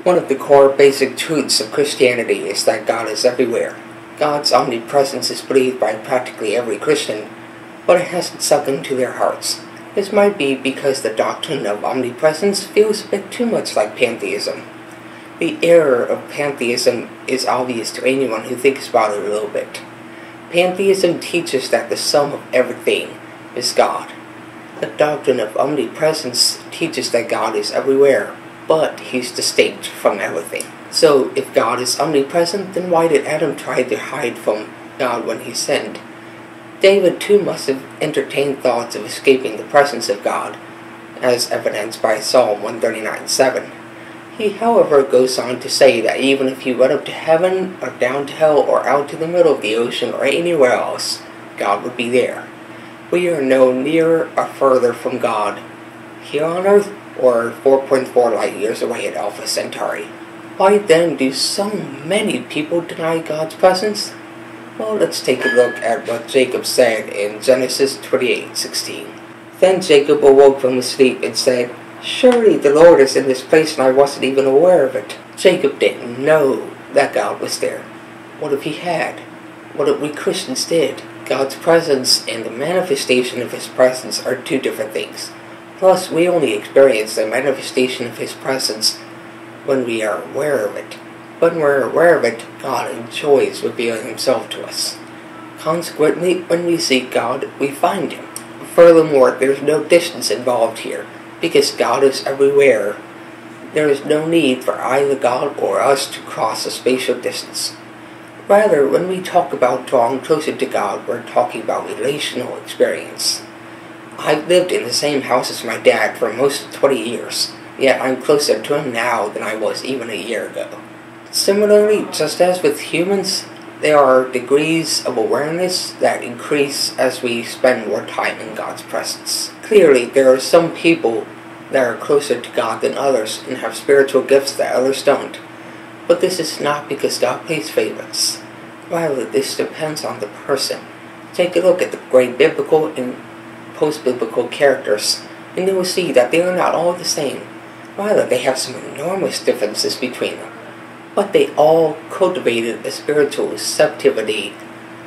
One of the core basic truths of Christianity is that God is everywhere. God's omnipresence is believed by practically every Christian, but it hasn't sunk into their hearts. This might be because the doctrine of omnipresence feels a bit too much like pantheism. The error of pantheism is obvious to anyone who thinks about it a little bit. Pantheism teaches that the sum of everything is God. The doctrine of omnipresence teaches that God is everywhere, but He's distinct from everything. So, if God is omnipresent, then why did Adam try to hide from God when he sinned? David too must have entertained thoughts of escaping the presence of God, as evidenced by Psalm 139:7. He, however, goes on to say that even if you went up to heaven, or down to hell, or out to the middle of the ocean, or anywhere else, God would be there. We are no nearer or further from God here on Earth, or 4.4 light years away at Alpha Centauri. Why then do so many people deny God's presence? Well, let's take a look at what Jacob said in Genesis 28:16. Then Jacob awoke from his sleep and said, "Surely the Lord is in this place and I wasn't even aware of it." Jacob didn't know that God was there. What if he had? What if we Christians did? God's presence and the manifestation of His presence are two different things. Plus, we only experience the manifestation of His presence when we are aware of it. When we're aware of it, God enjoys revealing Himself to us. Consequently, when we seek God, we find Him. Furthermore, there's no distance involved here, because God is everywhere. There is no need for either God or us to cross a spatial distance. Rather, when we talk about drawing closer to God, we're talking about relational experience. I've lived in the same house as my dad for most of 20 years, yet I'm closer to him now than I was even a year ago. Similarly, just as with humans, there are degrees of awareness that increase as we spend more time in God's presence. Clearly, there are some people that are closer to God than others and have spiritual gifts that others don't. But this is not because God plays favorites. Rather, this depends on the person. Take a look at the great biblical and post-biblical characters, and you will see that they are not all the same. Rather, they have some enormous differences between them. But they all cultivated a spiritual receptivity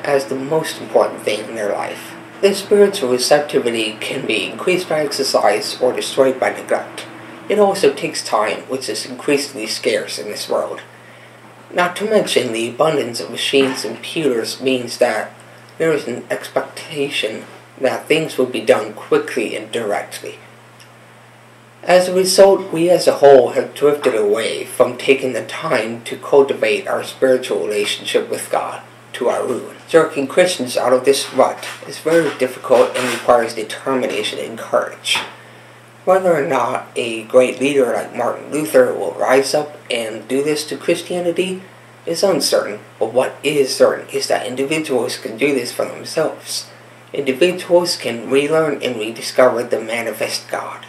as the most important thing in their life. This spiritual receptivity can be increased by exercise or destroyed by neglect. It also takes time, which is increasingly scarce in this world. Not to mention the abundance of machines and computers means that there is an expectation that things will be done quickly and directly. As a result, we as a whole have drifted away from taking the time to cultivate our spiritual relationship with God, to our ruin. Jerking Christians out of this rut is very difficult and requires determination and courage. Whether or not a great leader like Martin Luther will rise up and do this to Christianity is uncertain, but what is certain is that individuals can do this for themselves. Individuals can relearn and rediscover the manifest God.